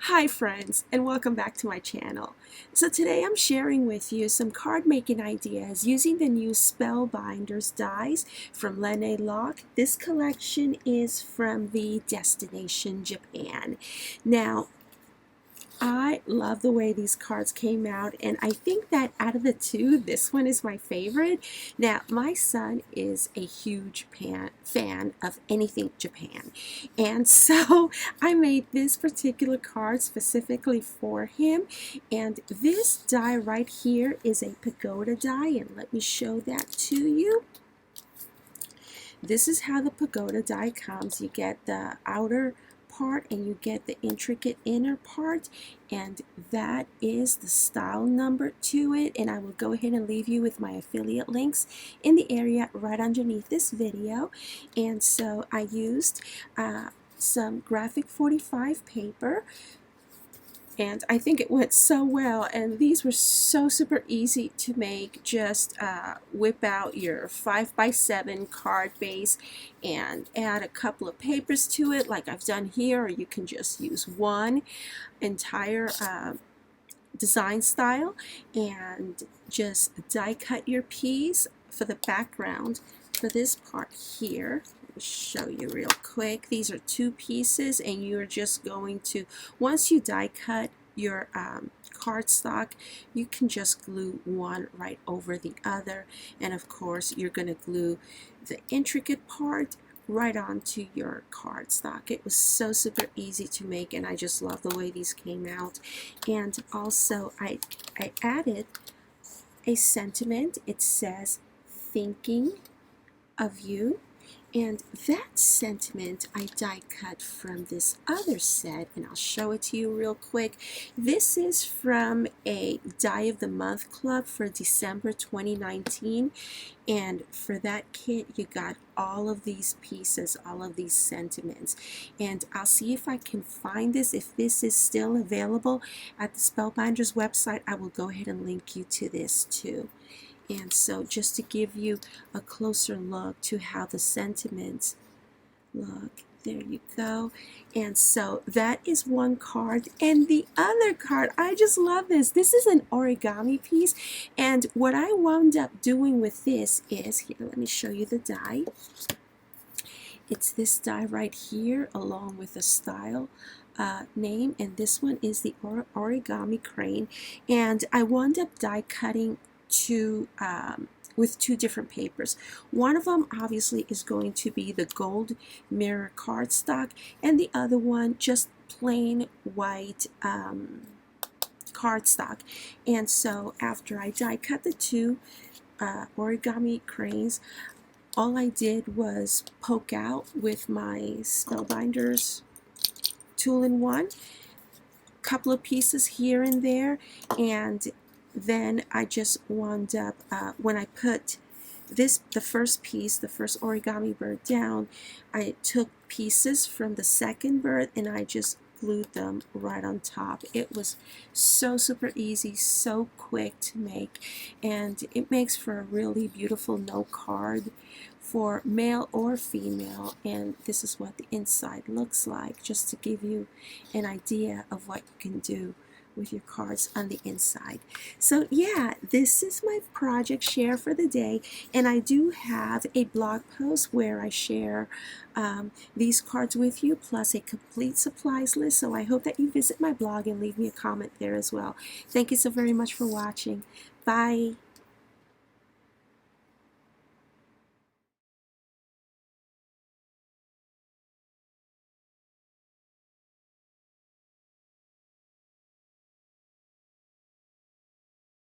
Hi friends, and welcome back to my channel. So today I'm sharing with you some card making ideas using the new Spellbinders dies from Lene Lok. This collection is from the destination Japan. Now, I love the way these cards came out, and I think that out of the two, this one is my favorite. Now, my son is a huge fan of anything Japan, and so I made this particular card specifically for him. And this die right here is a pagoda die, and let me show that to you. This is how the pagoda die comes. You get the outer part and you get the intricate inner part, and that is the style number to it. And I will go ahead and leave you with my affiliate links in the area right underneath this video. And so I used some graphic 45 paper, and I think it went so well, and these were so super easy to make. Just whip out your 5x7 card base and add a couple of papers to it like I've done here, or you can just use one entire design style and just die cut your piece for the background for this part here. Show you real quick. These are two pieces, and you're just going to, once you die cut your cardstock, you can just glue one right over the other, and of course you're going to glue the intricate part right onto your cardstock. It was so super easy to make, and I just love the way these came out. And also I added a sentiment. It says thinking of you. And that sentiment I die cut from this other set, and I'll show it to you real quick. This is from a Die of the Month club for December 2019, and for that kit you got all of these pieces, all of these sentiments. And I'll see if I can find this. If this is still available at the Spellbinders website, I will go ahead and link you to this too. And so just to give you a closer look to how the sentiments look, there you go. And so that is one card. And the other card, I just love this. This is an origami piece. And what I wound up doing with this is, here, let me show you the die. It's this die right here along with the style name, and this one is the origami crane. And I wound up die cutting with two different papers. One of them obviously is going to be the gold mirror cardstock, and the other one just plain white cardstock. And so after I die cut the two origami cranes, all I did was poke out with my Spellbinders tool-in-one, couple of pieces here and there, and then I just wound up, when I put this, the first piece, the first origami bird down, I took pieces from the second bird and I just glued them right on top. It was so super easy, so quick to make, and it makes for a really beautiful note card for male or female. And this is what the inside looks like, just to give you an idea of what you can do with your cards on the inside. So yeah, this is my project share for the day, and I do have a blog post where I share these cards with you, plus a complete supplies list. So I hope that you visit my blog and leave me a comment there as well. Thank you so very much for watching. Bye.